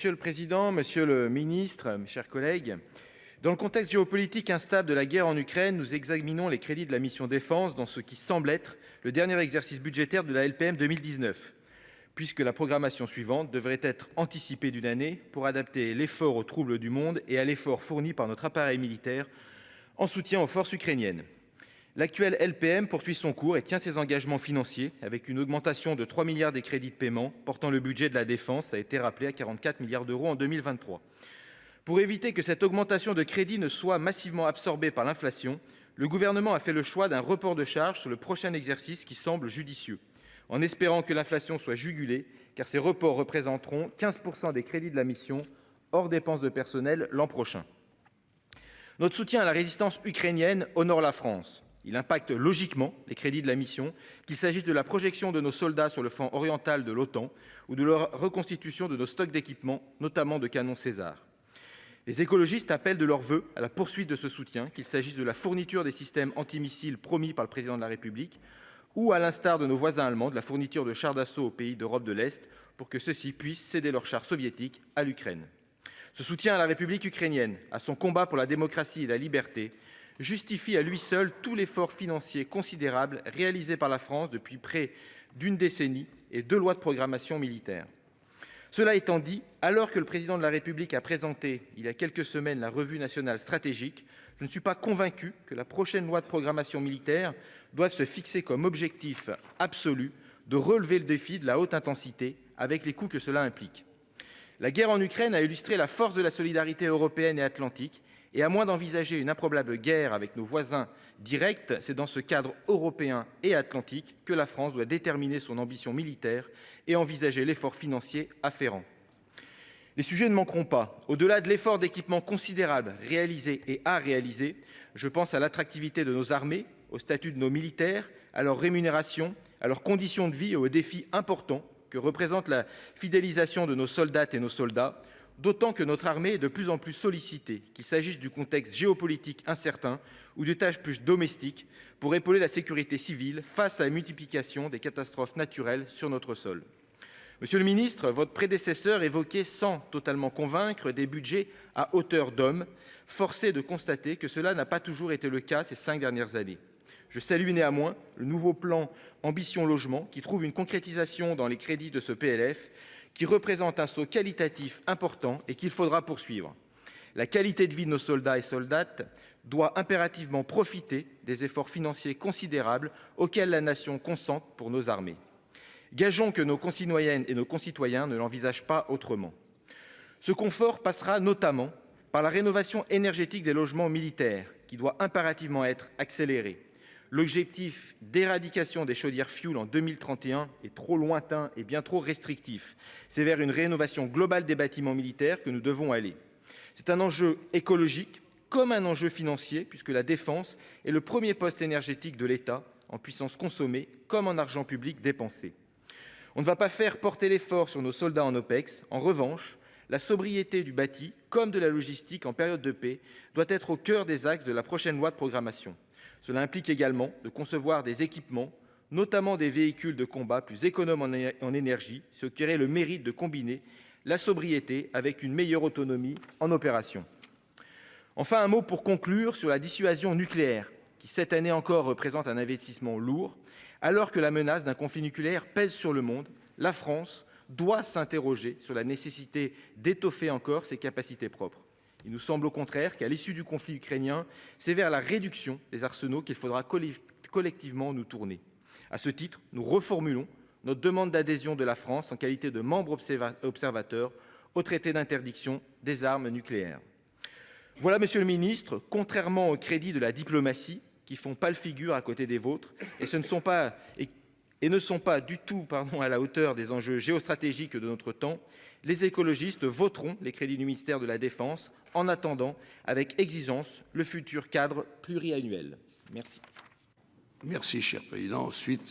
Monsieur le président, monsieur le ministre, mes chers collègues, dans le contexte géopolitique instable de la guerre en Ukraine, nous examinons les crédits de la mission Défense dans ce qui semble être le dernier exercice budgétaire de la LPM 2019, puisque la programmation suivante devrait être anticipée d'une année pour adapter l'effort aux troubles du monde et à l'effort fourni par notre appareil militaire en soutien aux forces ukrainiennes. L'actuelle LPM poursuit son cours et tient ses engagements financiers avec une augmentation de 3 milliards des crédits de paiement, portant le budget de la défense, ça a été rappelé, à 44 milliards d'euros en 2023. Pour éviter que cette augmentation de crédits ne soit massivement absorbée par l'inflation, le gouvernement a fait le choix d'un report de charge sur le prochain exercice qui semble judicieux, en espérant que l'inflation soit jugulée, car ces reports représenteront 15% des crédits de la mission, hors dépenses de personnel, l'an prochain. Notre soutien à la résistance ukrainienne honore la France. Il impacte logiquement les crédits de la mission, qu'il s'agisse de la projection de nos soldats sur le flanc oriental de l'OTAN ou de la reconstitution de nos stocks d'équipements, notamment de canons César. Les écologistes appellent de leurs vœux à la poursuite de ce soutien, qu'il s'agisse de la fourniture des systèmes antimissiles promis par le président de la République ou, à l'instar de nos voisins allemands, de la fourniture de chars d'assaut aux pays d'Europe de l'Est pour que ceux-ci puissent céder leurs chars soviétiques à l'Ukraine. Ce soutien à la République ukrainienne, à son combat pour la démocratie et la liberté, justifie à lui seul tout l'effort financier considérable réalisé par la France depuis près d'une décennie et 2 lois de programmation militaire. Cela étant dit, alors que le président de la République a présenté il y a quelques semaines la revue nationale stratégique, je ne suis pas convaincu que la prochaine loi de programmation militaire doive se fixer comme objectif absolu de relever le défi de la haute intensité avec les coûts que cela implique. La guerre en Ukraine a illustré la force de la solidarité européenne et atlantique, et à moins d'envisager une improbable guerre avec nos voisins directs, c'est dans ce cadre européen et atlantique que la France doit déterminer son ambition militaire et envisager l'effort financier afférent. Les sujets ne manqueront pas. Au-delà de l'effort d'équipement considérable réalisé et à réaliser, je pense à l'attractivité de nos armées, au statut de nos militaires, à leur rémunération, à leurs conditions de vie et aux défis importants que représente la fidélisation de nos soldates et nos soldats, d'autant que notre armée est de plus en plus sollicitée, qu'il s'agisse du contexte géopolitique incertain ou de tâches plus domestiques, pour épauler la sécurité civile face à la multiplication des catastrophes naturelles sur notre sol. Monsieur le ministre, votre prédécesseur évoquait sans totalement convaincre des budgets à hauteur d'homme. Force est de constater que cela n'a pas toujours été le cas ces 5 dernières années. Je salue néanmoins le nouveau plan Ambition Logement qui trouve une concrétisation dans les crédits de ce PLF, qui représente un saut qualitatif important et qu'il faudra poursuivre. La qualité de vie de nos soldats et soldates doit impérativement profiter des efforts financiers considérables auxquels la nation consent pour nos armées. Gageons que nos concitoyennes et nos concitoyens ne l'envisagent pas autrement. Ce confort passera notamment par la rénovation énergétique des logements militaires, qui doit impérativement être accélérée. L'objectif d'éradication des chaudières fioul en 2031 est trop lointain et bien trop restrictif. C'est vers une rénovation globale des bâtiments militaires que nous devons aller. C'est un enjeu écologique comme un enjeu financier, puisque la défense est le premier poste énergétique de l'État, en puissance consommée comme en argent public dépensé. On ne va pas faire porter l'effort sur nos soldats en OPEX. En revanche, la sobriété du bâti comme de la logistique en période de paix doit être au cœur des axes de la prochaine loi de programmation. Cela implique également de concevoir des équipements, notamment des véhicules de combat plus économes en énergie, ce qui aurait le mérite de combiner la sobriété avec une meilleure autonomie en opération. Enfin, un mot pour conclure sur la dissuasion nucléaire, qui cette année encore représente un investissement lourd. Alors que la menace d'un conflit nucléaire pèse sur le monde, la France doit s'interroger sur la nécessité d'étoffer encore ses capacités propres. Il nous semble au contraire qu'à l'issue du conflit ukrainien, c'est vers la réduction des arsenaux qu'il faudra collectivement nous tourner. À ce titre, nous reformulons notre demande d'adhésion de la France en qualité de membre observateur au traité d'interdiction des armes nucléaires. Voilà, monsieur le ministre, contrairement aux crédits de la diplomatie, qui font pâle figure à côté des vôtres, et ne sont pas du tout à la hauteur des enjeux géostratégiques de notre temps, les écologistes voteront les crédits du ministère de la Défense en attendant avec exigence le futur cadre pluriannuel. Merci. Merci, cher président. Ensuite,